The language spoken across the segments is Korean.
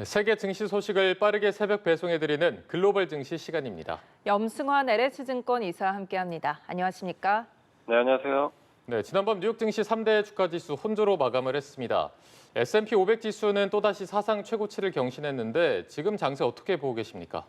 세계 증시 소식을 빠르게 새벽 배송해드리는 글로벌 증시 시간입니다. 염승환 LH증권 이사와 함께합니다. 안녕하십니까? 네, 안녕하세요. 네, 지난밤 뉴욕 증시 3대 주가 지수 혼조로 마감을 했습니다. S&P 500 지수는 또다시 사상 최고치를 경신했는데 지금 장세 어떻게 보고 계십니까?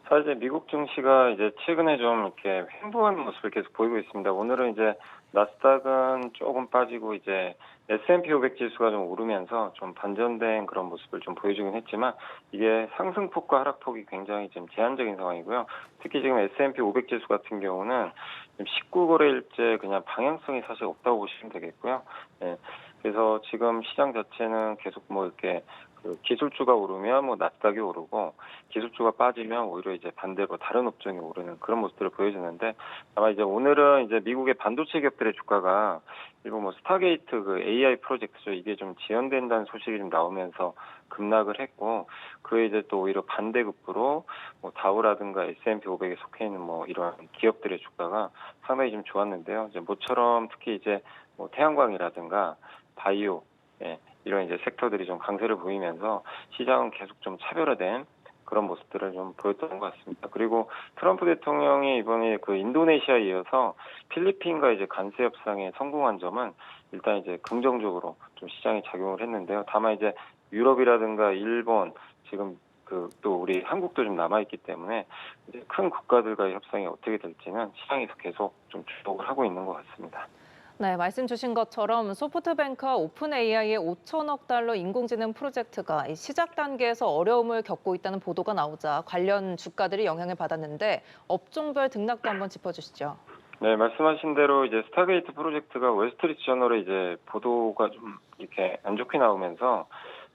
사실 미국 증시가 이제 최근에 좀 이렇게 횡보하는 모습을 계속 보이고 있습니다. 오늘은 이제 나스닥은 조금 빠지고 이제 S&P 500 지수가 좀 오르면서 좀 반전된 그런 모습을 좀 보여주긴 했지만 이게 상승폭과 하락폭이 굉장히 좀 제한적인 상황이고요. 특히 지금 S&P 500 지수 같은 경우는 19거래일째 그냥 방향성이 사실 없다고 보시면 되겠고요. 네. 그래서 지금 시장 자체는 계속 뭐 이렇게 그 기술주가 오르면 뭐 나스닥이 오르고 기술주가 빠지면 오히려 이제 반대로 다른 업종이 오르는 그런 모습들을 보여주는데 아마 이제 오늘은 이제 미국의 반도체 기업들의 주가가 일본 뭐 스타게이트 그 AI 프로젝트죠. 이게 좀 지연된다는 소식이 좀 나오면서 급락을 했고 그에 이제 또 오히려 반대급부로 뭐 다우라든가 S&P 500에 속해 있는 뭐 이런 기업들의 주가가 상당히 좀 좋았는데요. 이제 모처럼 특히 이제 뭐 태양광이라든가 바이오 예, 이런 이제 섹터들이 좀 강세를 보이면서 시장은 계속 좀 차별화된 그런 모습들을 좀 보였던 것 같습니다. 그리고 트럼프 대통령이 이번에 그 인도네시아에 이어서 필리핀과 이제 관세 협상에 성공한 점은 일단 이제 긍정적으로 좀 시장에 작용을 했는데요. 다만 이제 유럽이라든가 일본 지금 그 또 우리 한국도 좀 남아 있기 때문에 이제 큰 국가들과의 협상이 어떻게 될지는 시장에서 계속 좀 주목을 하고 있는 것 같습니다. 네, 말씀 주신 것처럼 소프트뱅크와 오픈 AI의 5천억 달러 인공지능 프로젝트가 시작 단계에서 어려움을 겪고 있다는 보도가 나오자 관련 주가들이 영향을 받았는데 업종별 등락도 한번 짚어주시죠. 네, 말씀하신 대로 이제 스타게이트 프로젝트가 월스트리트 저널에 이제 보도가 좀 이렇게 안 좋게 나오면서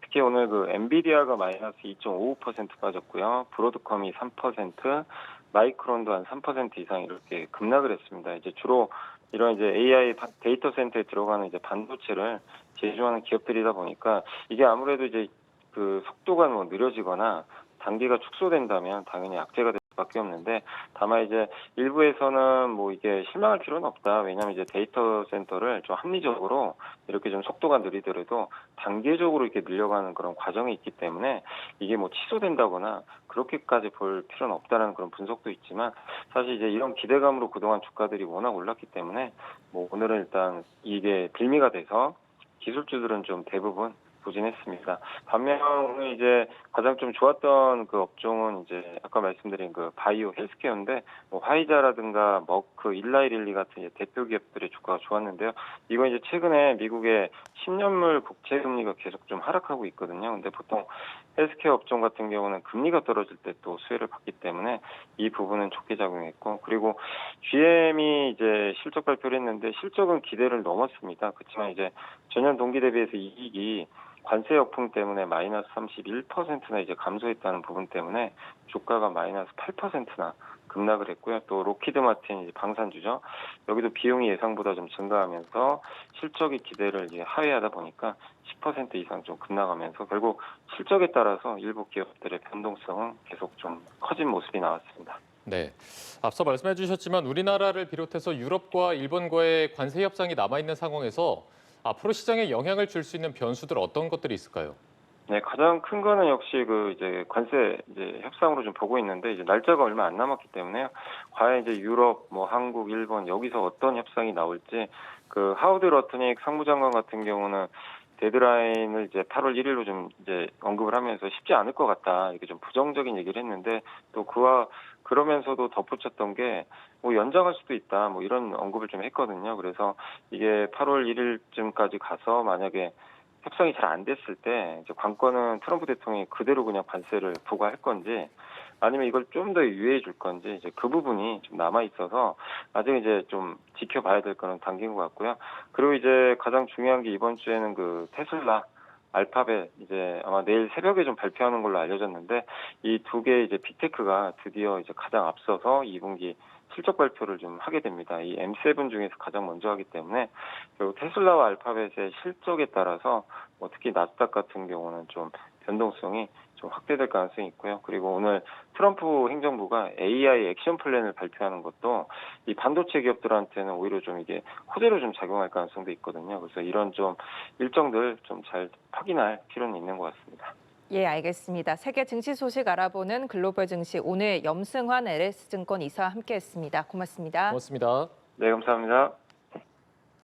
특히 오늘 그 엔비디아가 마이너스 2.55% 빠졌고요. 브로드컴이 3%, 마이크론도 한 3% 이상 이렇게 급락을 했습니다. 이제 주로 이런 이제 AI 데이터 센터에 들어가는 이제 반도체를 제조하는 기업들이다 보니까 이게 아무래도 이제 그 속도가 뭐 느려지거나 단계가 축소된다면 당연히 악재가 될 수밖에 없는데 다만 이제 일부에서는 뭐 이게 실망할 필요는 없다. 왜냐하면 이제 데이터 센터를 좀 합리적으로 이렇게 좀 속도가 느리더라도 단계적으로 이렇게 늘려가는 그런 과정이 있기 때문에 이게 뭐 취소된다거나 그렇게까지 볼 필요는 없다는 그런 분석도 있지만 사실 이제 이런 기대감으로 그동안 주가들이 워낙 올랐기 때문에 뭐 오늘은 일단 이게 빌미가 돼서 기술주들은 좀 대부분 부진했습니다. 반면 오늘 이제 가장 좀 좋았던 그 업종은 이제 아까 말씀드린 그 바이오 헬스케어인데 뭐 화이자라든가 머크, 일라이릴리 같은 이제 대표 기업들의 주가가 좋았는데요. 이건 이제 최근에 미국의 10년물 국채 금리가 계속 좀 하락하고 있거든요. 근데 보통 헬스케어 업종 같은 경우는 금리가 떨어질 때 또 수혜를 받기 때문에 이 부분은 좋게 작용했고 그리고 GM이 이제 실적 발표를 했는데 실적은 기대를 넘었습니다. 그렇지만 이제 전년 동기 대비해서 이익이 관세 역풍 때문에 마이너스 31%나 이제 감소했다는 부분 때문에 주가가 마이너스 8%나 급락을 했고요. 또 로키드 마틴 이제 방산주죠. 여기도 비용이 예상보다 좀 증가하면서 실적의 기대를 이제 하회하다 보니까 10% 이상 좀 급락하면서 결국 실적에 따라서 일부 기업들의 변동성은 계속 좀 커진 모습이 나왔습니다. 네, 앞서 말씀해 주셨지만 우리나라를 비롯해서 유럽과 일본과의 관세 협상이 남아있는 상황에서 앞으로 시장에 영향을 줄 수 있는 변수들 어떤 것들이 있을까요? 네, 가장 큰 거는 역시 그 이제 관세 이제 협상으로 좀 보고 있는데 이제 날짜가 얼마 안 남았기 때문에요. 과연 이제 유럽, 뭐 한국, 일본 여기서 어떤 협상이 나올지 그 하우드 러트닉 상무장관 같은 경우는 데드라인을 이제 8월 1일로 좀 이제 언급을 하면서 쉽지 않을 것 같다 이렇게 좀 부정적인 얘기를 했는데 또 그와 그러면서도 덧붙였던 게 뭐 연장할 수도 있다 뭐 이런 언급을 좀 했거든요. 그래서 이게 8월 1일쯤까지 가서 만약에 협상이 잘 안 됐을 때 이제 관건은 트럼프 대통령이 그대로 그냥 관세를 부과할 건지 아니면 이걸 좀 더 유예해 줄 건지 이제 그 부분이 좀 남아 있어서 아직 이제 좀 지켜봐야 될 거는 당긴 것 같고요. 그리고 이제 가장 중요한 게 이번 주에는 그 테슬라 알파벳 이제 아마 내일 새벽에 좀 발표하는 걸로 알려졌는데 이 두 개 이제 빅테크가 드디어 이제 가장 앞서서 2분기 실적 발표를 좀 하게 됩니다. 이 M7 중에서 가장 먼저 하기 때문에 결국 테슬라와 알파벳의 실적에 따라서 뭐 특히 나스닥 같은 경우는 좀 변동성이 좀 확대될 가능성이 있고요. 그리고 오늘 트럼프 행정부가 AI 액션 플랜을 발표하는 것도 이 반도체 기업들한테는 오히려 좀 이게 호재로 좀 작용할 가능성도 있거든요. 그래서 이런 좀 일정들 좀 잘 확인할 필요는 있는 것 같습니다. 예, 알겠습니다. 세계 증시 소식 알아보는 글로벌 증시 오늘 염승환 LS증권 이사와 함께했습니다. 고맙습니다. 고맙습니다. 네, 감사합니다.